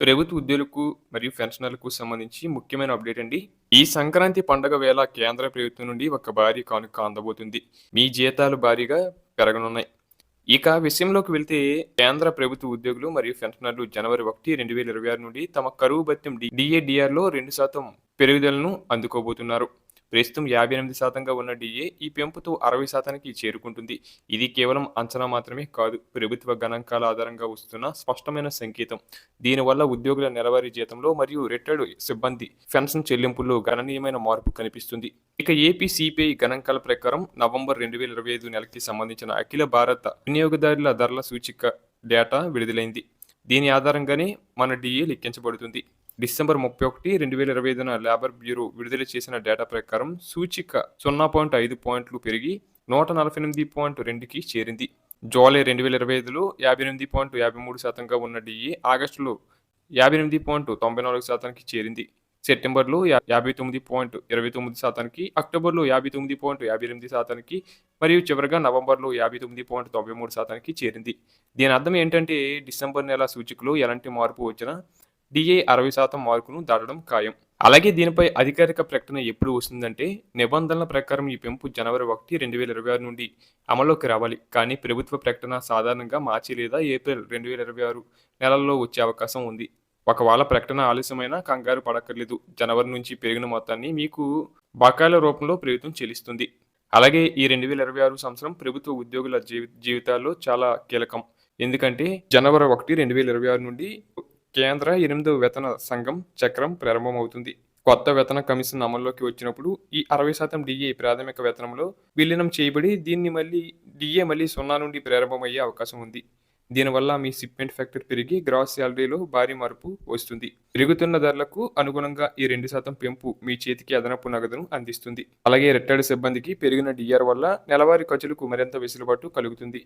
ప్రభుత్వ ఉద్యోగులకు మరియు పెన్షనర్లకు సంబంధించి ముఖ్యమైన అప్డేట్ అండి. ఈ సంక్రాంతి పండుగ వేళ కేంద్ర ప్రభుత్వం నుండి ఒక భారీ కానుక అందబోతుంది. మీ జీతాలు భారీగా పెరగనున్నాయి. ఇక విషయంలోకి వెళ్తే కేంద్ర ప్రభుత్వ ఉద్యోగులు మరియు పెన్షనర్లు జనవరి 1, 2026 నుండి తమ కరువు భత్యం డిఏడిఆర్‌లో 2% పెరుగుదలను అందుకోబోతున్నారు. ప్రస్తుతం 58%గా ఉన్న డిఏ ఈ పెంపుతో 60%కి చేరుకుంటుంది. ఇది కేవలం అంచనా మాత్రమే కాదు, ప్రభుత్వ గణాంకాల ఆధారంగా వస్తున్న స్పష్టమైన సంకేతం. దీనివల్ల ఉద్యోగుల నెలవారీ జీతంలో మరియు రిటైర్డ్ సిబ్బంది పెన్షన్ చెల్లింపుల్లో గణనీయమైన మార్పు కనిపిస్తుంది. ఇక ఏపీ సిపిఐ గణాంకాల ప్రకారం నవంబర్ 2025 నెలకి సంబంధించిన అఖిల భారత వినియోగదారుల ధరల సూచిక డేటా విడుదలైంది. దీని ఆధారంగానే మన డిఏ లెక్కించబడుతుంది. డిసెంబర్ 31, 2025న లేబర్ బ్యూరో విడుదల చేసిన డేటా ప్రకారం సూచిక 0.5 పాయింట్లు పెరిగి 148.2కి చేరింది. జూలై 2025లో 58.53%గా ఉన్న డిఏ ఆగస్టులో 58.94%కి చేరింది. సెప్టెంబర్లో 59.29%కి, అక్టోబర్లో 59.58%కి మరియు చివరగా నవంబర్లో 59.93%కి చేరింది. దీని అర్థం ఏంటంటే డిసెంబర్ నెల సూచికలో ఎలాంటి మార్పు వచ్చినా డిఏ 60% మార్కును దాటడం ఖాయం. అలాగే దీనిపై అధికారిక ప్రకటన ఎప్పుడు వస్తుందంటే నిబంధనల ప్రకారం ఈ పెంపు జనవరి 1, 2026 నుండి అమల్లోకి రావాలి. కానీ ప్రభుత్వ ప్రకటన సాధారణంగా మార్చి లేదా ఏప్రిల్ 2026 నెలల్లో వచ్చే అవకాశం ఉంది. ఒకవేళ ప్రకటన ఆలస్యమైనా కంగారు పడక్కర్లేదు. జనవరి నుంచి పెరిగిన మొత్తాన్ని మీకు బకాయిల రూపంలో ప్రభుత్వం చెల్లిస్తుంది. అలాగే ఈ 2026 సంవత్సరం ప్రభుత్వ ఉద్యోగుల జీవితాల్లో చాలా కీలకం. ఎందుకంటే జనవరి 1, 2026 నుండి కేంద్ర 8వ వేతన సంఘం చక్రం ప్రారంభమవుతుంది. కొత్త వేతన కమిషన్ అమల్లోకి వచ్చినప్పుడు ఈ 60% డిఏ ప్రాథమిక వేతనంలో విలీనం చేయబడి డిఏ మళ్ళీ 0 నుండి ప్రారంభమయ్యే అవకాశం ఉంది. దీనివల్ల మీ షిప్మెంట్ ఫ్యాక్టర్ పెరిగి గ్రాస్ శాలరీలో భారీ మార్పు వస్తుంది. పెరుగుతున్న ధరలకు అనుగుణంగా ఈ 2% పెంపు మీ చేతికి అదనపు నగదును అందిస్తుంది. అలాగే రిటైర్డ్ సిబ్బందికి పెరిగిన డిఆర్ వల్ల నెలవారీ ఖర్చులకు మరింత వెసులుబాటు కలుగుతుంది.